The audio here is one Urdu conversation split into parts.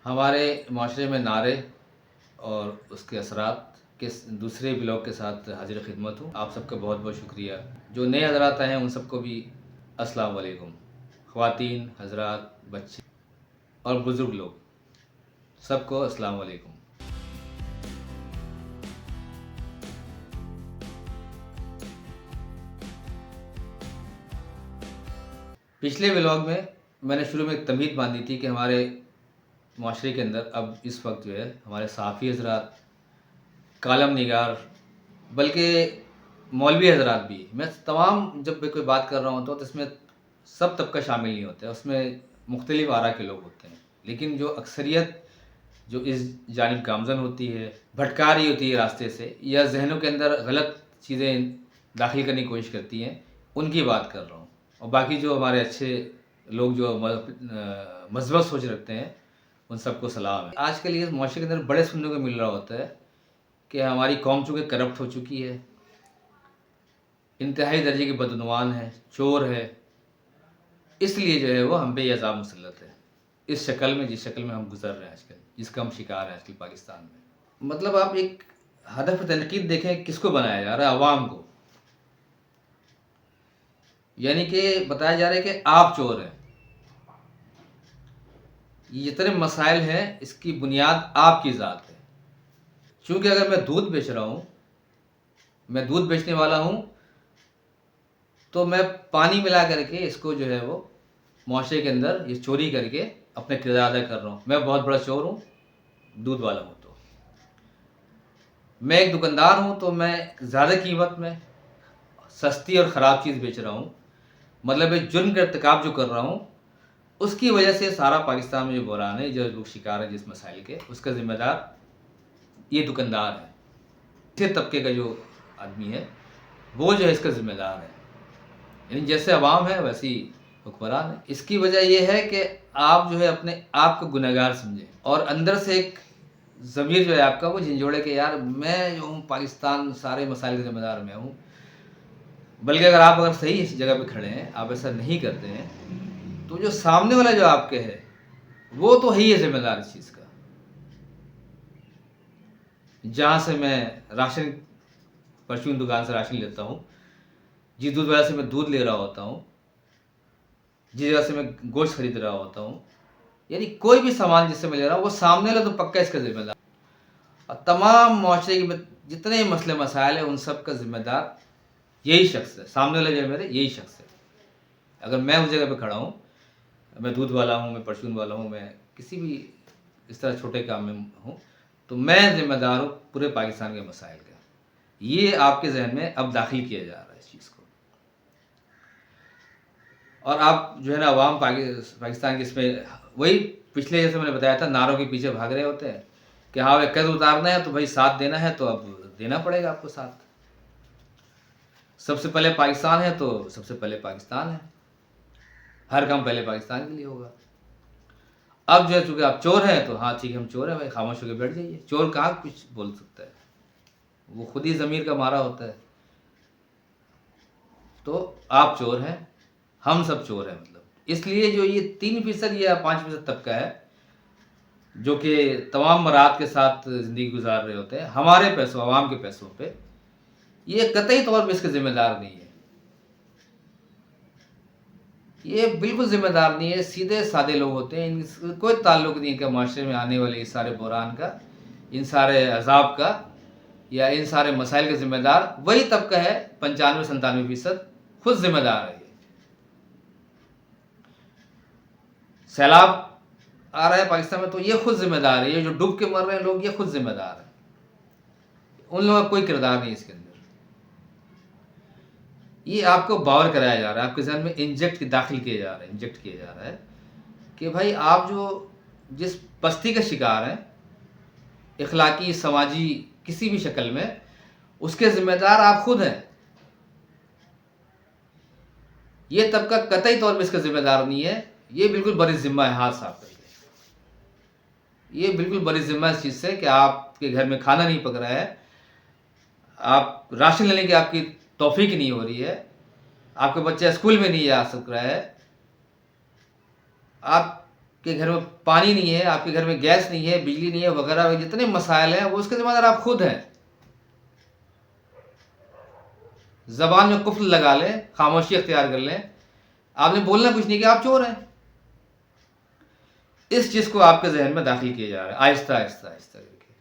ہمارے معاشرے میں نعرے اور اس کے اثرات کے دوسرے بلاگ کے ساتھ حاضر خدمت ہوں. آپ سب کا بہت بہت شکریہ. جو نئے حضرات آئے ہیں ان سب کو بھی السلام علیکم. خواتین، حضرات، بچے اور بزرگ لوگ سب کو السلام علیکم. پچھلے ولاگ میں نے شروع میں ایک تمہید باندھی تھی کہ ہمارے معاشرے کے اندر اب اس وقت جو ہے ہمارے صحافی حضرات، کالم نگار، بلکہ مولوی حضرات بھی، میں تمام جب بھی کوئی بات کر رہا ہوں تو اس میں سب طبقہ شامل نہیں ہوتا ہے، اس میں مختلف آرا کے لوگ ہوتے ہیں، لیکن جو اکثریت جو اس جانب گامزن ہوتی ہے، بھٹکا رہی ہوتی ہے راستے سے، یا ذہنوں کے اندر غلط چیزیں داخل کرنے کی کوشش کرتی ہیں، ان کی بات کر رہا ہوں. اور باقی جو ہمارے اچھے لوگ جو مثبت سوچ رکھتے ہیں ان سب کو سلام ہے. آج کل یہ معاشرے کے اندر بڑے سننے کو مل رہا ہوتا ہے کہ ہماری قوم چونکہ کرپٹ ہو چکی ہے، انتہائی درجے کی بدعنوان ہے، چور ہے، اس لیے جو ہے وہ ہم پہ یہ عذاب مسلط ہے اس شکل میں، جس شکل میں ہم گزر رہے ہیں آج کل، جس کا ہم شکار ہیں آج کل پاکستان میں. مطلب آپ ایک ہدف تنقید دیکھیں، کس کو بنایا جا رہا ہے؟ عوام کو. یعنی کہ بتایا جا رہا ہے کہ آپ چور ہیں. یہ جتنے مسائل ہیں اس کی بنیاد آپ کی ذات ہے. چونکہ اگر میں دودھ بیچ رہا ہوں، میں دودھ بیچنے والا ہوں، تو میں پانی ملا کر کے اس کو جو ہے وہ معاشرے کے اندر یہ چوری کر کے اپنے کردار ادا کر رہا ہوں. میں بہت بڑا چور ہوں، دودھ والا ہوں. تو میں ایک دکاندار ہوں تو میں زیادہ قیمت میں سستی اور خراب چیز بیچ رہا ہوں. مطلب ایک جرم کا ارتکاب جو کر رہا ہوں، اس کی وجہ سے سارا پاکستان میں جو بحران ہے، جو لوگ شکار ہیں جس مسائل کے، اس کا ذمہ دار یہ دکاندار ہے. اسی طبقے کا جو آدمی ہے وہ جو ہے اس کا ذمہ دار ہے. یعنی جیسے عوام ہے ویسے ہی حکمران ہے. اس کی وجہ یہ ہے کہ آپ جو ہے اپنے آپ کو گنہگار سمجھیں، اور اندر سے ایک ضمیر جو ہے آپ کا وہ جھنجھوڑے کہ یار میں جو ہوں پاکستان سارے مسائل کا ذمہ دار میں ہوں. بلکہ اگر صحیح اس جگہ پہ کھڑے ہیں، آپ ایسا نہیں کرتے ہیں، تو جو سامنے والا جو آپ کے ہے وہ تو ہے ذمہ دار اس چیز کا. جہاں سے میں راشن پرچون دکان سے راشن لیتا ہوں، جس دودھ والا سے میں دودھ لے رہا ہوتا ہوں، جس جگہ سے میں گوشت خرید رہا ہوتا ہوں، یعنی کوئی بھی سامان جس سے میں لے رہا ہوں، وہ سامنے والا تو پکا اس کا ذمہ دار. اور تمام معاشرے کے جتنے مسئلے مسائل ہیں ان سب کا ذمہ دار یہی شخص ہے. سامنے والا جو ہے میرے یہی شخص ہے. اگر میں اس جگہ پہ کھڑا ہوں، میں دودھ والا ہوں، میں پرچون والا ہوں، میں کسی بھی اس طرح چھوٹے کام میں ہوں، تو میں ذمہ دار ہوں پورے پاکستان کے مسائل کا. یہ آپ کے ذہن میں اب داخل کیا جا رہا ہے اس چیز کو. اور آپ جو ہے نا عوام پاکستان کے اس میں وہی پچھلے جیسے میں نے بتایا تھا، نعروں کے پیچھے بھاگ رہے ہوتے ہیں کہ ہاں قد اتارنا ہے تو بھائی ساتھ دینا ہے، تو اب دینا پڑے گا آپ کو ساتھ. سب سے پہلے پاکستان ہے تو سب سے پہلے پاکستان ہے، ہر کام پہلے پاکستان کے لیے ہوگا. اب جو ہے چونکہ آپ چور ہیں تو ہاں ٹھیک ہے ہم چور ہیں بھائی، خاموش ہو کے بیٹھ جائیے. چور کہاں کچھ بول سکتا ہے، وہ خود ہی ضمیر کا مارا ہوتا ہے. تو آپ چور ہیں، ہم سب چور ہیں. مطلب اس لیے جو یہ 3% یا 5% طبقہ ہے جو کہ تمام مراد کے ساتھ زندگی گزار رہے ہوتے ہیں ہمارے پیسوں، عوام کے پیسوں پہ، یہ قطعی طور پہ اس کے ذمہ دار نہیں ہے. یہ بالکل ذمہ دار نہیں ہے. سیدھے سادے لوگ ہوتے ہیں، ان سے کوئی تعلق نہیں کہ معاشرے میں آنے والے اس سارے بحران کا، ان سارے عذاب کا، یا ان سارے مسائل کا ذمہ دار وہی طبقہ ہے. 95-97% خود ذمہ دار ہے. سیلاب آ رہا ہے پاکستان میں تو یہ خود ذمہ دار ہے. یہ جو ڈوب کے مر رہے ہیں لوگ، یہ خود ذمہ دار ہے. ان لوگوں کا کوئی کردار نہیں اس کے اندر. یہ آپ کو باور کرایا جا رہا ہے، آپ کے ذہن میں داخل کیا جا رہا ہے کہ بھائی آپ جو جس پستی کا شکار ہیں، اخلاقی، سماجی، کسی بھی شکل میں، اس کے ذمہ دار آپ خود ہیں. یہ طبقہ قطعی طور پہ اس کا ذمہ دار نہیں ہے. یہ بالکل بری ذمہ ہے ہاتھ صاف کر کے. یہ بالکل بری ذمہ اس چیز سے کہ آپ کے گھر میں کھانا نہیں پک رہا ہے، آپ راشن لینے کی آپ کی توفیق نہیں ہو رہی ہے، آپ کا بچہ اسکول میں نہیں جا سک رہا ہے، آپ کہ گھر میں پانی نہیں ہے، آپ کے گھر میں گیس نہیں ہے، بجلی نہیں ہے، وغیرہ جتنے مسائل ہیں وہ اس کے ذمہ دار آپ خود ہیں. زبان میں قفل لگا لیں، خاموشی اختیار کر لیں، آپ نے بولنا کچھ نہیں کہ آپ چور ہیں. اس چیز کو آپ کے ذہن میں داخل کیا جا رہا ہے آہستہ آہستہ آہستہ کر کے،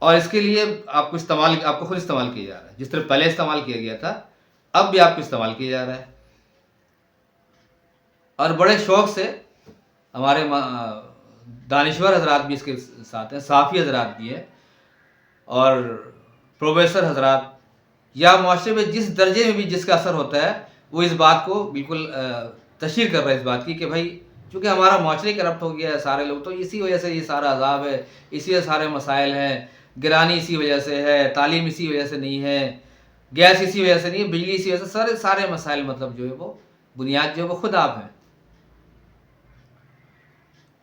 اور اس کے لیے آپ کو خود استعمال کیا جا رہا ہے. جس طرح پہلے استعمال کیا گیا تھا، اب بھی آپ کو استعمال کیا جا رہا ہے. اور بڑے شوق سے ہمارے دانشور حضرات بھی اس کے ساتھ ہیں، صحافی حضرات بھی ہیں، اور پروفیسر حضرات، یا معاشرے میں جس درجے میں بھی جس کا اثر ہوتا ہے وہ اس بات کو بالکل تشہیر کر رہا ہے اس بات کی کہ بھائی چونکہ ہمارا معاشرے کرپٹ ہو گیا ہے، سارے لوگ تو اسی وجہ سے یہ سارا عذاب ہے، اسی وجہ سے سارے مسائل ہیں، گرانی اسی وجہ سے ہے، تعلیم اسی وجہ سے نہیں ہے، گیس اسی وجہ سے نہیں ہے، بجلی اسی وجہ سے، سارے مسائل مطلب جو ہے وہ بنیاد جو ہے وہ خود آپ ہیں.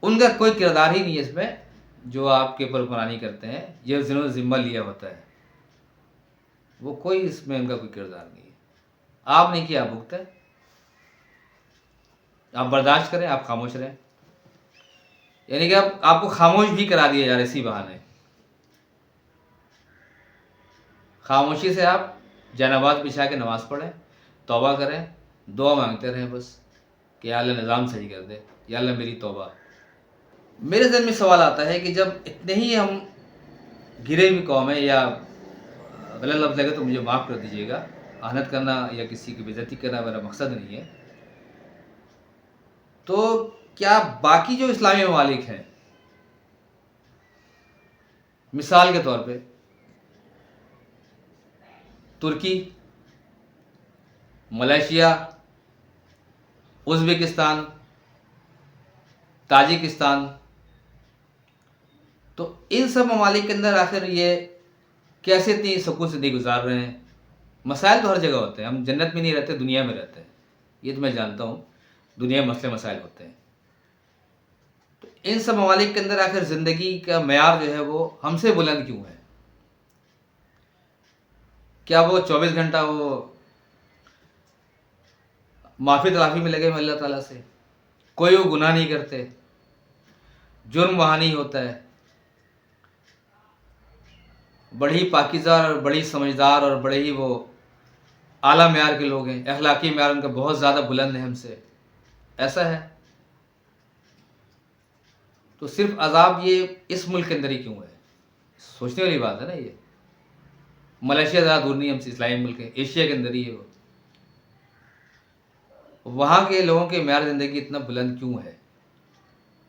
ان کا کوئی کردار ہی نہیں ہے اس میں جو آپ کے اوپر حکمرانی کرتے ہیں، یہ جنہوں نے ذمہ لیا ہوتا ہے، وہ کوئی اس میں ان کا کوئی کردار نہیں ہے. آپ نے کیا بھگتا ہے، آپ برداشت کریں، آپ خاموش رہیں. یعنی کہ آپ کو خاموش بھی کرا دیا جا رہا ہے اسی بہانے. خاموشی سے آپ جانباز بچھا کے نماز پڑھیں، توبہ کریں، دعا مانگتے رہیں بس کہ یا اللہ نظام صحیح کر دے، یا اللہ میری توبہ. میرے ذہن میں سوال آتا ہے کہ جب اتنے ہی ہم گرے ہوئی قوم ہیں، یا غلط لفظ لگے تو مجھے معاف کر دیجیے گا، آہنت کرنا یا کسی کی بے عزتی کرنا میرا مقصد نہیں ہے، تو کیا باقی جو اسلامی ممالک ہیں، مثال کے طور پہ ترکی، ملیشیا، ازبکستان، تاجکستان، تو ان سب ممالک کے اندر آخر یہ کیسے اتنی سکون سے زندگی گزار رہے ہیں؟ مسائل تو ہر جگہ ہوتے ہیں، ہم جنت میں نہیں رہتے، دنیا میں رہتے ہیں، یہ تو میں جانتا ہوں، دنیا میں مسئلے مسائل ہوتے ہیں. تو ان سب ممالک کے اندر آخر زندگی کا معیار جو ہے وہ ہم سے بلند کیوں ہے؟ کیا وہ 24 گھنٹہ وہ معافی تلافی میں لگے ہوئے اللہ تعالیٰ سے، کوئی وہ گناہ نہیں کرتے، جرم وہاں نہیں ہوتا ہے، بڑی پاکیزہ اور بڑی سمجھدار اور بڑے ہی وہ اعلیٰ معیار کے لوگ ہیں، اخلاقی معیار ان کا بہت زیادہ بلند ہے ہم سے، ایسا ہے؟ تو صرف عذاب یہ اس ملک کے اندر ہی کیوں ہے؟ سوچنے والی بات ہے نا یہ. ملیشیا زیادہ دور نہیں ہم سے، اسلامی ملک ہے، ایشیا کے اندر ہی ہے وہ. وہاں کے لوگوں کے معیار زندگی اتنا بلند کیوں ہے؟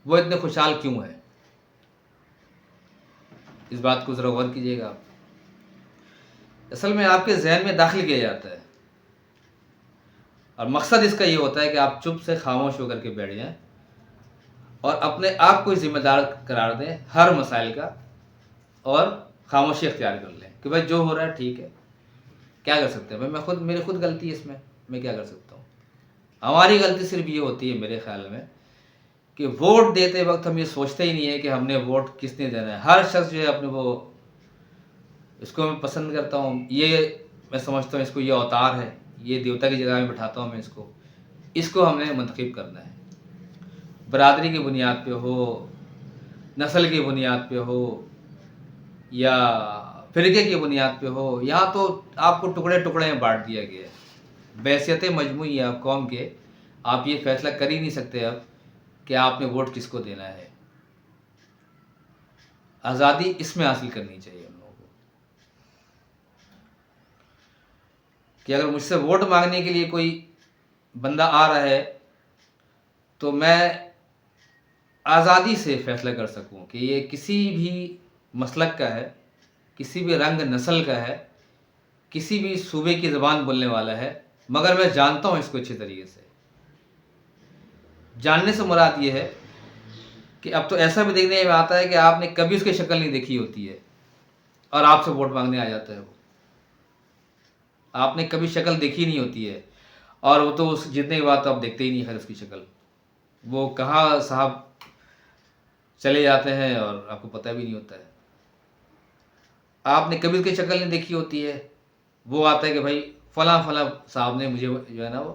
وہ اتنے خوشحال کیوں ہے؟ اس بات کو ذرا غور کیجیے گا آپ. اصل میں آپ کے ذہن میں داخل کیا جاتا ہے، اور مقصد اس کا یہ ہوتا ہے کہ آپ چپ سے خاموش ہو کر کے بیٹھ جائیں اور اپنے آپ کو ذمہ دار قرار دیں ہر مسائل کا، اور خاموشی اختیار کر لیں کہ بھائی جو ہو رہا ہے ٹھیک ہے، کیا کر سکتے ہیں بھائی، میری خود غلطی ہے اس میں کیا کر سکتا ہوں. ہماری غلطی صرف یہ ہوتی ہے میرے خیال میں کہ ووٹ دیتے وقت ہم یہ سوچتے ہی نہیں ہے کہ ہم نے ووٹ کس نے دینا ہے. ہر شخص جو ہے اپنے وہ اس کو میں پسند کرتا ہوں، یہ میں سمجھتا ہوں اس کو یہ اوتار ہے، یہ دیوتا کی جگہ میں بٹھاتا ہوں میں اس کو ہم نے منتخب کرنا ہے. برادری کی بنیاد پہ ہو، نسل کی بنیاد پہ ہو، یا فرقے کی بنیاد پہ ہو، یہاں تو آپ کو ٹکڑے ٹکڑے میں بانٹ دیا گیا ہے. بحیثیت مجموعی آپ قوم کے آپ یہ فیصلہ کر ہی نہیں سکتے اب کہ آپ نے ووٹ کس کو دینا ہے. آزادی اس میں حاصل کرنی چاہیے ہم لوگوں کو کہ اگر مجھ سے ووٹ مانگنے کے لیے کوئی بندہ آ رہا ہے تو میں آزادی سے فیصلہ کر سکوں کہ یہ کسی بھی مسلک کا ہے، کسی بھی رنگ نسل کا ہے، کسی بھی صوبے کی زبان بولنے والا ہے، مگر میں جانتا ہوں اس کو اچھے طریقے سے. جاننے سے مراد یہ ہے کہ اب تو ایسا بھی دیکھنے میں آتا ہے کہ آپ نے کبھی اس کی شکل نہیں دیکھی ہوتی ہے اور آپ سے ووٹ مانگنے آ جاتا ہے. وہ آپ نے کبھی شکل دیکھی نہیں ہوتی ہے، اور وہ تو اس جتنے کے بعد تو آپ دیکھتے ہی نہیں ہے اس کی شکل، وہ کہاں صاحب چلے جاتے ہیں اور آپ کو پتہ بھی نہیں ہوتا ہے. آپ نے کبھی اس کی شکل نہیں دیکھی ہوتی ہے، وہ آتا ہے کہ بھائی فلاں فلاں صاحب نے مجھے جو ہے نا وہ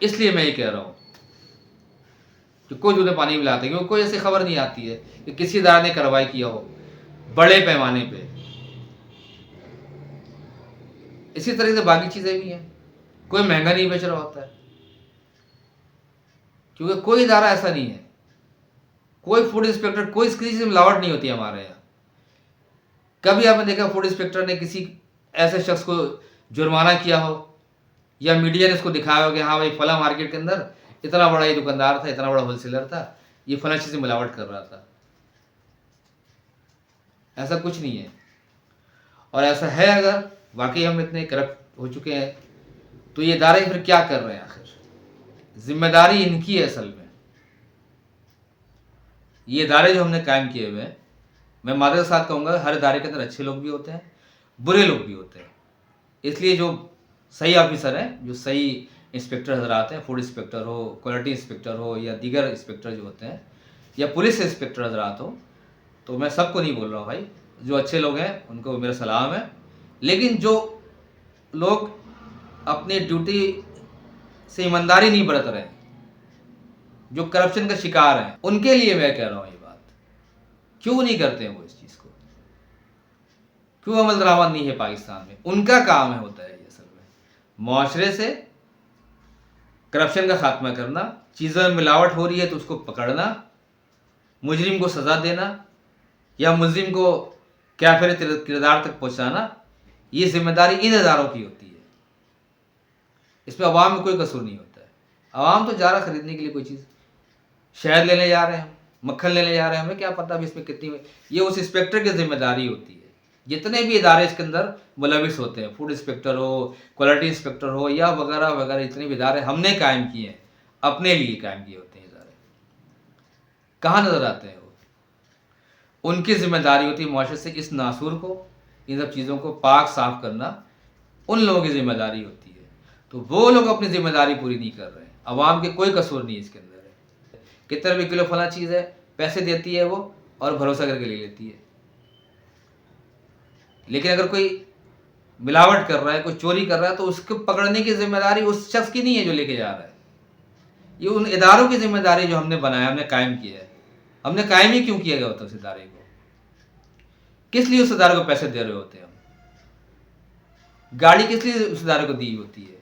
اس لیے میں یہ کہہ رہا ہوں کہ کوئی دودھ میں پانی ملاتا ہے، کیونکہ کوئی ایسی خبر نہیں آتی ہے کہ کسی ادارے نے کارروائی کیا ہو بڑے پیمانے پہ۔ اسی طرح سے باقی چیزیں بھی ہیں، کوئی مہنگا نہیں بیچ رہا ہوتا ہے، کیونکہ کوئی ادارہ ایسا نہیں ہے، کوئی فوڈ انسپیکٹر، کوئی کسی سے ملاوٹ نہیں ہوتی ہے ہمارے یہاں۔ کبھی آپ نے دیکھا فوڈ انسپیکٹر نے کسی ایسے شخص کو جرمانہ کیا ہو، یا میڈیا نے اس کو دکھایا ہو کہ ہاں بھائی فلاں مارکیٹ کے اندر اتنا بڑا یہ دکاندار تھا، اتنا بڑا ہول سیلر تھا، یہ فلاں چیز سے ملاوٹ کر رہا تھا؟ ایسا کچھ نہیں ہے۔ اور ایسا ہے اگر واقعی ہم اتنے کرپٹ ہو چکے ہیں تو یہ ادارے پھر کیا کر رہے ہیں آخر؟ ذمہ داری ان کی ہے اصل میں۔ یہ ادارے جو ہم نے قائم کیے ہوئے ہیں، میں معذرت کے ساتھ کہوں گا ہر ادارے کے اندر اچھے لوگ بھی ہوتے ہیں، برے لوگ بھی ہوتے ہیں۔ اس لیے جو صحیح آفیسر ہیں، جو صحیح انسپیکٹر حضرات ہیں، فوڈ انسپیکٹر ہو، کوالٹی انسپیکٹر ہو، یا دیگر انسپیکٹر جو ہوتے ہیں، یا پولیس انسپیکٹر حضرات ہو، تو میں سب کو نہیں بول رہا ہوں بھائی، جو اچھے لوگ ہیں ان کو میرا سلام ہے، لیکن جو لوگ اپنی ڈیوٹی سے ایمانداری نہیں برت رہے ہیں، جو کرپشن کا شکار ہیں، ان کے لیے میں کہہ رہا ہوں یہ بات۔ کیوں نہیں کرتے ہیں وہ اس چیز کو؟ کیوں عمل درآمد نہیں ہے پاکستان میں؟ ان کا کام ہے، ہوتا ہے یہ اصل میں معاشرے سے کرپشن کا خاتمہ کرنا، چیزوں میں ملاوٹ ہو رہی ہے تو اس کو پکڑنا، مجرم کو سزا دینا، یا ملزم کو کافر کردار تک پہنچانا، یہ ذمہ داری ان اداروں کی ہوتی ہے۔ اس میں عوام میں کوئی قصور نہیں ہوتا ہے۔ عوام تو جا رہا خریدنے کے لیے کوئی چیز، شہد لینے جا رہے ہیں، مکھن لینے جا رہے ہیں، ہمیں کیا پتہ ابھی اس میں کتنی، یہ اس انسپیکٹر کی ذمہ داری ہوتی ہے۔ جتنے بھی ادارے اس کے اندر ملوث ہوتے ہیں، فوڈ انسپیکٹر ہو، کوالٹی انسپیکٹر ہو، یا وغیرہ وغیرہ، جتنے بھی ادارے ہم نے قائم کیے ہیں، اپنے لیے قائم کیے ہوتے ہیں ادارے، کہاں نظر آتے ہیں وہ؟ ان کی ذمہ داری ہوتی ہے معاشرے سے اس ناسور کو، ان سب چیزوں کو پاک صاف کرنا، ان لوگوں کی ذمہ داری ہوتی ہے۔ تو وہ لوگ اپنی ذمہ داری پوری نہیں کر رہے ہیں، عوام کے کوئی قصور نہیں ہے اس کے اندر ہے۔ کتنے روپے کلو فلاں چیز ہے، پیسے دیتی ہے وہ اور بھروسہ کر کے لے لیتی ہے۔ لیکن اگر کوئی ملاوٹ کر رہا ہے، کوئی چوری کر رہا ہے، تو اس کو پکڑنے کی ذمہ داری اس شخص کی نہیں ہے جو لے کے جا رہا ہے، یہ ان اداروں کی ذمہ داری جو ہم نے بنایا، ہم نے قائم کیا ہے۔ ہم نے قائم ہی کیوں کیا گیا ہوتا ہے اس ادارے کو؟ کس لیے اس ادارے کو پیسے دے رہے ہوتے ہیں ہم؟ گاڑی کس لیے اس ادارے کو دی ہوتی ہے؟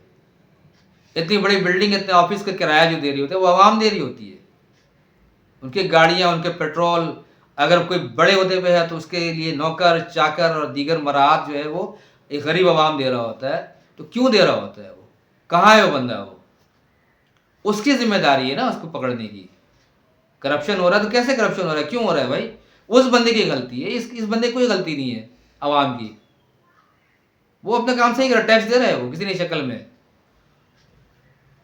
اتنی بڑی بلڈنگ، اتنے آفس کا کرایہ جو دے رہی ہوتی ہے وہ عوام دے رہی ہوتی ہے۔ ان کی گاڑیاں، ان کے پیٹرول، اگر کوئی بڑے عہدے پہ ہے تو اس کے لیے نوکر چاکر اور دیگر مراعات جو ہے وہ ایک غریب عوام دے رہا ہوتا ہے۔ تو کیوں دے رہا ہوتا ہے وہ؟ کہاں ہے وہ بندہ؟ وہ اس کی ذمہ داری ہے نا اس کو پکڑنے کی۔ کرپشن ہو رہا ہے تو کیسے کرپشن ہو رہا ہے، کیوں ہو رہا ہے بھائی؟ اس بندے کی غلطی ہے، اس بندے کی کوئی غلطی نہیں ہے عوام کی۔ وہ اپنا کام صحیح کر رہا ہے، ٹیکس دے رہا ہے وہ کسی نئی شکل میں،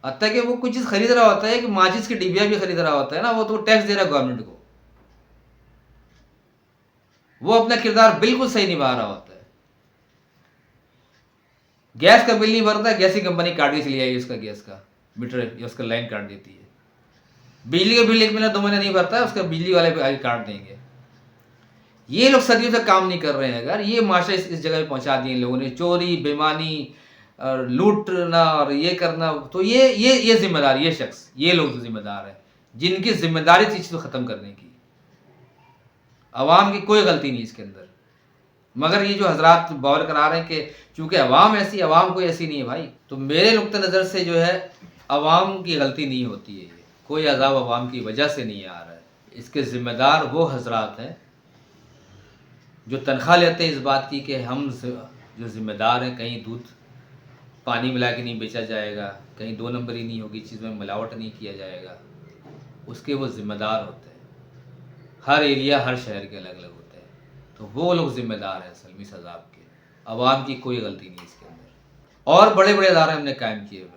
حتیٰ کہ وہ کوئی چیز خرید رہا ہوتا ہے کہ ماچس کی ڈبیا بھی خرید رہا ہوتا ہے نا، وہ تو ٹیکس دے رہا ہے گورنمنٹ کو۔ وہ اپنا کردار بالکل صحیح نبھا رہا ہوتا ہے۔ گیس کا بل نہیں بھرتا، گیس کی کمپنی کاٹ کے چلی آئی اس کا گیس کا میٹر یا اس کا لائن کاٹ دیتی ہے۔ بجلی کا بل 1 مہینہ 2 مہینہ نہیں بھرتا، اس کا بجلی والے پہ آگے کاٹ دیں گے۔ یہ لوگ صدیوں سے کام نہیں کر رہے ہیں، اگر یہ معاشرے اس جگہ پہ پہنچا دیے ان لوگوں نے، چوری، بےایمانی اور لوٹنا اور یہ کرنا، تو یہ ذمہ دار، یہ شخص، یہ لوگ ذمہ دار ہیں جن کی ذمہ داری تھی چیز کو ختم کرنے کی۔ عوام کی کوئی غلطی نہیں اس کے اندر، مگر یہ جو حضرات باور کرا رہے ہیں کہ چونکہ عوام ایسی، عوام کوئی ایسی نہیں ہے بھائی، تو میرے نقطہ نظر سے جو ہے عوام کی غلطی نہیں ہوتی ہے، یہ کوئی عذاب عوام کی وجہ سے نہیں آ رہا ہے۔ اس کے ذمہ دار وہ حضرات ہیں جو تنخواہ لیتے ہیں اس بات کی کہ ہم جو ذمہ دار ہیں، کہیں دودھ پانی ملا کے نہیں بیچا جائے گا، کہیں 2 نمبری نہیں ہوگی، چیز میں ملاوٹ نہیں کیا جائے گا، اس کے وہ ذمہ دار ہوتے ہیں۔ ہر ایریا، ہر شہر کے الگ الگ ہوتے ہیں، تو وہ لوگ ذمہ دار ہیں اصل میں اس عذاب کے۔ عوام کی کوئی غلطی نہیں اس کے اندر۔ اور بڑے بڑے ادارے ہم نے قائم کیے ہوئے ہیں،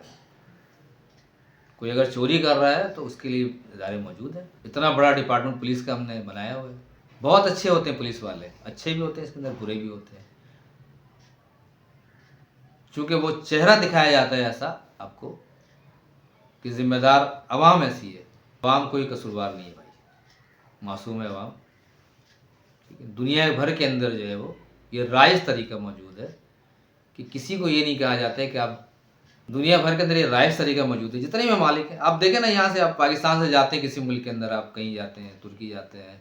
کوئی اگر چوری کر رہا ہے تو اس کے لیے ادارے موجود ہیں۔ اتنا بڑا ڈپارٹمنٹ پولیس کا ہم نے بنایا ہوا ہے، بہت اچھے ہوتے ہیں پولیس والے، اچھے بھی ہوتے ہیں اس کے اندر، برے بھی ہوتے ہیں، چونکہ وہ چہرہ دکھایا جاتا ہے ایسا آپ کو کہ ذمہ دار عوام ایسی ہے۔ عوام کوئی قصوروار نہیں ہے بھائی، معصوم ہے عوام۔ دنیا بھر کے اندر جو ہے وہ یہ رائج طریقہ موجود ہے کہ کسی کو یہ نہیں کہا جاتا ہے کہ آپ دنیا بھر کے اندر یہ رائج طریقہ موجود ہے، جتنے بھی ممالک ہیں. آپ دیکھیں نا، یہاں سے آپ پاکستان سے جاتے ہیں کسی ملک کے اندر، آپ کہیں جاتے ہیں، ترکی جاتے ہیں،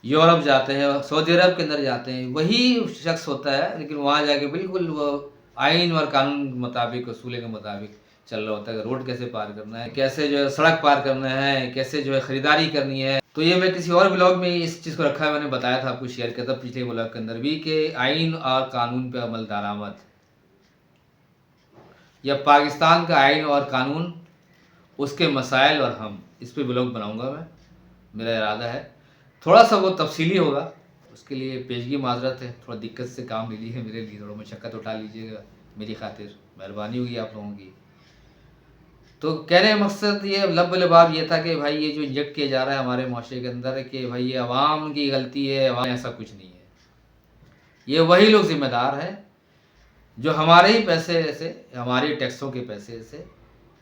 یورپ جاتے ہیں، سعودی عرب کے اندر جاتے ہیں، وہی شخص ہوتا ہے لیکن وہاں جا کے بالکل وہ آئین اور قانون کے مطابق، اصولے کے مطابق چل رہا ہوتا ہے کہ روڈ کیسے پار کرنا ہے، کیسے جو ہے سڑک پار کرنا ہے، کیسے جو ہے خریداری کرنی ہے. تو یہ میں کسی اور بلاگ میں اس چیز کو رکھا ہے، میں نے بتایا تھا، آپ کو شیئر کیا تھا پچھلے بلاگ کے اندر بھی، کہ آئین اور قانون پہ عمل درآمد، یا پاکستان کا آئین اور قانون، اس کے مسائل اور ہم، اس پہ بلاگ بناؤں گا میں. میرا ارادہ ہے تھوڑا سا وہ تفصیلی ہوگا، اس کے لیے پیشگی معذرت ہے، تھوڑا دقت سے کام ملی ہے میرے لیے، تھوڑا مشقت اٹھا لیجیے گا میری خاطر، مہربانی ہوگی آپ لوگوں کی. تو کہنے کا مقصد یہ لب لباب یہ تھا کہ بھائی یہ جو انجیکٹ کیا جا رہا ہے ہمارے معاشرے کے اندر کہ بھائی یہ عوام کی غلطی ہے، عوام ایسا کچھ نہیں ہے. یہ وہی لوگ ذمہ دار ہیں جو ہمارے ہی پیسے سے، ہماری ٹیکسوں کے پیسے سے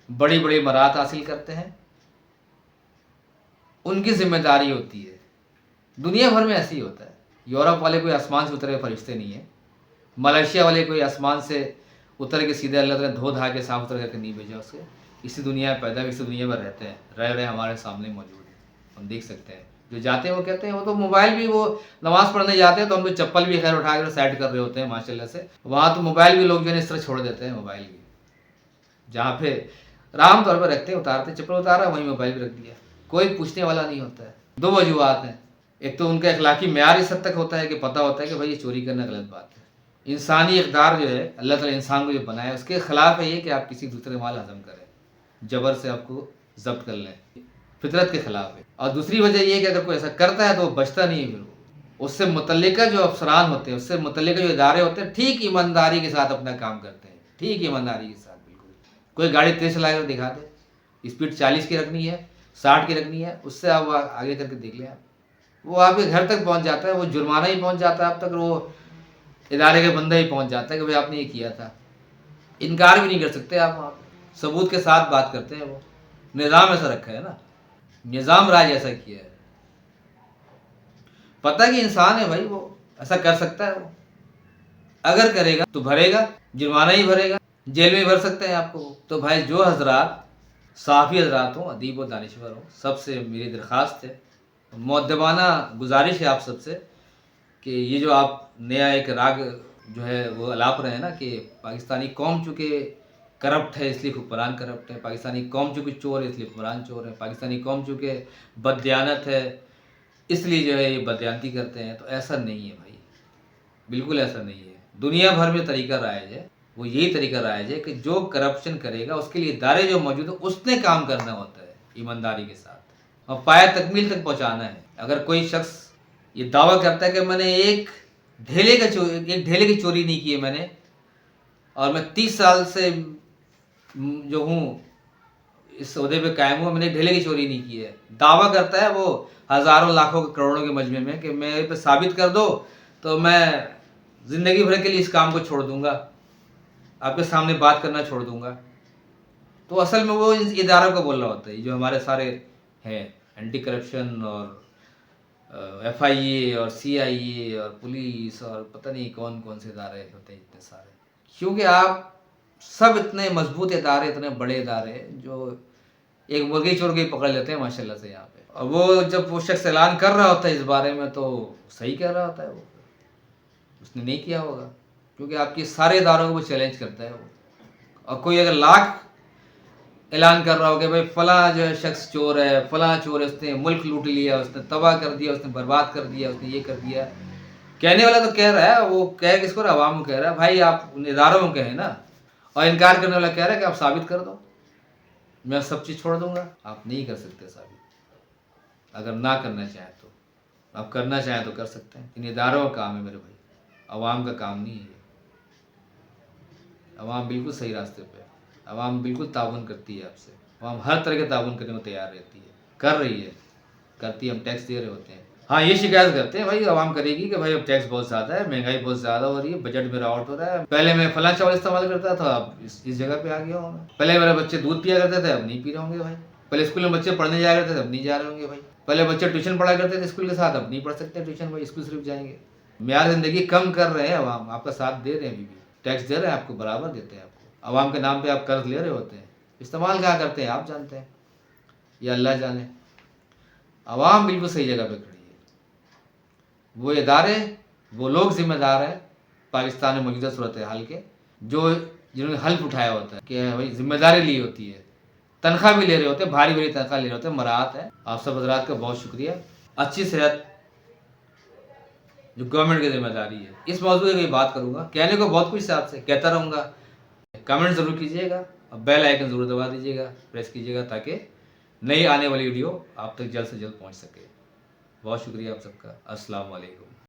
بڑی بڑی عمارات حاصل کرتے ہیں. ان کی ذمہ داری ہوتی ہے. دنیا بھر میں ایسے ہی ہوتا ہے. یورپ والے کوئی آسمان سے اترے فرشتے نہیں ہیں، ملائیشیا والے کوئی آسمان سے اتر کے سیدھے اللہ تعالیٰ نے دھو دھا کے صاف اتر کر کے نہیں بھیجا اس کے. اسی دنیا میں پیدا ہوئے، اسی دنیا میں رہتے ہیں، رہ رہے ہمارے سامنے موجود ہیں، ہم دیکھ سکتے ہیں. جو جاتے ہیں وہ کہتے ہیں، وہ تو موبائل بھی، وہ نماز پڑھنے جاتے ہیں تو ہم تو چپل بھی خیر اٹھا کر سائڈ کر رہے ہوتے ہیں ماشاء اللہ سے. وہاں تو موبائل بھی لوگ جو ہے اس طرح چھوڑ دیتے ہیں، موبائل بھی جہاں پہ عام طور پہ رکھتے ہیں، اتارتے، چپل اتارا وہیں موبائل بھی رکھ دیا، کوئی پوچھنے والا نہیں ہوتا ہے. دو وجوہات ہیں. ایک تو ان کا اخلاقی معیار اس حد تک ہوتا ہے کہ پتہ ہوتا ہے کہ بھائی یہ چوری کرنا غلط بات ہے. انسانی اقدار جو ہے اللہ تعالیٰ انسان کو جو بنایا ہے اس کے خلاف ہے یہ کہ آپ کسی دوسرے مال ہضم کریں، جبر سے آپ کو ضبط کر لیں، فطرت کے خلاف ہے. اور دوسری وجہ یہ ہے کہ اگر کوئی ایسا کرتا ہے تو وہ بچتا نہیں ہے. پھر وہ اس سے متعلقہ جو افسران ہوتے ہیں، اس سے متعلقہ جو ادارے ہوتے ہیں، ٹھیک ایمانداری کے ساتھ اپنا کام کرتے ہیں، ٹھیک ایمانداری کے ساتھ. بالکل کوئی گاڑی تیز چلا کر دکھا دے، اسپیڈ 40 کی رکھنی ہے، 60 کی رکھنی ہے، اس سے آپ آگے کر کے دیکھ لیں، وہ آپ کے گھر تک پہنچ جاتا ہے، وہ جرمانہ ہی پہنچ جاتا ہے آپ تک، وہ ادارے کے بندہ ہی پہنچ جاتا ہے کہ بھائی آپ نے یہ کیا تھا. انکار بھی نہیں کر سکتے آپ، وہاں پہ ثبوت کے ساتھ بات کرتے ہیں. وہ نظام ایسا رکھا ہے نا، نظام راج ایسا کیا ہے. پتہ کہ انسان ہے بھائی، وہ ایسا کر سکتا ہے. وہ اگر کرے گا تو بھرے گا، جرمانہ ہی بھرے گا، جیل میں بھر سکتے ہیں آپ کو. تو بھائی جو حضرات صحافی حضرات ہوں، ادیب و دانشور ہوں، سب سے میری درخواست ہے، مؤدبانہ گزارش ہے آپ سب سے، کہ یہ جو آپ نیا ایک راگ جو ہے وہ الاپ رہے ہیں نا، کہ پاکستانی قوم چونکہ کرپٹ ہے اس لیے حکمران کرپٹ ہے، پاکستانی قوم چونکہ چور ہے اس لیے حکمران چور ہے، پاکستانی قوم چونکہ بددیانت ہے اس لیے جو ہے یہ بددیانتی کرتے ہیں. تو ایسا نہیں ہے بھائی، بالکل ایسا نہیں ہے. دنیا بھر میں طریقہ رائج ہے، وہ یہی طریقہ رائج ہے کہ جو کرپشن کرے گا اس کے لیے ادارے جو موجود ہیں اس نے کام کرنا ہوتا ہے ایمانداری کے ساتھ، اور پایہ تکمیل تک پہنچانا ہے. اگر کوئی شخص یہ دعویٰ کرتا ہے کہ میں نے ایک ڈھیلے کی چوری نہیں کی ہے میں نے، اور میں 30 سال سے جو ہوں اس عہدے پہ قائم ہوں، میں نے ڈھیلے کی چوری نہیں کی ہے، دعویٰ کرتا ہے وہ ہزاروں لاکھوں کروڑوں کے مجمع میں کہ میرے پہ ثابت کر دو تو میں زندگی بھر کے لیے اس کام کو چھوڑ دوں گا، آپ کے سامنے بات کرنا چھوڑ دوں گا. تو اصل میں وہ اس اداروں کو بول رہا ہوتا ہے جو ہمارے سارے ہیں، اینٹی کرپشن اور ایف آئی اے اور سی آئی اے اور پولیس اور پتہ نہیں کون کون سے ادارے ہوتے ہیں اتنے سارے. کیونکہ آپ سب اتنے مضبوط ادارے، اتنے بڑے ادارے جو ایک مرغی چور کے پکڑ لیتے ہیں ماشاء اللہ سے یہاں پہ. اور وہ جب وہ شخص اعلان کر رہا ہوتا ہے اس بارے میں تو صحیح کہہ رہا ہوتا ہے، وہ اس نے نہیں کیا ہوگا، کیونکہ آپ کی سارے اداروں کو وہ چیلنج کرتا ہے. وہ اور کوئی اگر لاکھ اعلان کر رہا ہو کہ بھائی فلاں جو ہے شخص چور ہے، فلاں چور ہے، اس نے ملک لوٹ لیا، اس نے تباہ کر دیا، اس نے برباد کر دیا، اس نے یہ کر دیا، کہنے والا تو کہہ رہا ہے، وہ کہہ کس کو رہا، عوام کو کہہ رہا ہے. بھائی آپ ان اداروں کو کہیں نا. اور انکار کرنے والا کہہ رہا ہے کہ آپ ثابت کر دو، میں سب چیز چھوڑ دوں گا. آپ نہیں کر سکتے ثابت، اگر نہ کرنا چاہیں تو. آپ کرنا چاہیں تو کر سکتے ہیں، ان اداروں کا کام ہے میرے بھائی، عوام کا کام نہیں ہے. عوام بالکل صحیح راستے پہ ہے، عوام بالکل تعاون کرتی ہے آپ سے، عوام ہر طرح کے تعاون کرنے کو تیار رہتی ہے، کر رہی ہے، کرتی ہے. ہم ٹیکس دے رہے ہوتے ہیں. ہاں یہ شکایت کرتے ہیں بھائی عوام کرے گی کہ بھائی اب ٹیکس بہت زیادہ ہے، مہنگائی بہت زیادہ ہو رہی ہے، بجٹ میرا آؤٹ ہو رہا ہے، پہلے میں فلاں چاول استعمال کرتا تھا اب اس جگہ پہ آ گیا ہوں میں، پہلے میرے بچے دودھ پیا کرتے تھے اب نہیں پی رہے ہوں گے بھائی، پہلے اسکول میں بچے پڑھنے جا رہے تھے اب نہیں جا رہے ہوں گے بھائی، پہلے بچے ٹیوشن پڑھا کرتے تھے اسکول کے ساتھ اب نہیں پڑھ سکتے ٹیوشن بھائی، اسکول صرف جائیں گے. معیار زندگی کم کر رہے ہیں عوام، آپ کا ساتھ دے رہے ہیں، ابھی بھی ٹیکس دے رہے ہیں آپ کو، برابر دیتے ہیں آپ کو. عوام کے نام پہ آپ قرض لے رہے ہوتے ہیں، استعمال کیا کرتے ہیں آپ جانتے ہیں یا اللہ جانے۔ عوام بالکل صحیح جگہ پہ کھڑی ہے، وہ ادارے وہ لوگ ذمہ دار ہیں پاکستان میں موجودہ صورتحال کے، جنہوں نے حلف اٹھایا ہوتا ہے کہ بھائی ذمہ داری لی ہوتی ہے، تنخواہ بھی لے رہے ہوتے ہیں، بھاری بھاری تنخواہ لے رہے ہوتے ہیں، مراعات ہے۔ آپ سب حضرات کا بہت شکریہ۔ اچھی صحت جو گورنمنٹ کی ذمہ داری ہے، اس موضوع کی بات کروں گا، کہنے کو بہت کچھ آپ سے کہتا رہوں گا۔ کمنٹ ضرور کیجیے گا اور بیل آئیکن ضرور دبا دیجیے گا، پریس کیجیے گا، تاکہ نئی آنے والی ویڈیو آپ تک جلد سے جلد پہنچ سکے۔ بہت شکریہ آپ سب کا۔ السلام علیکم۔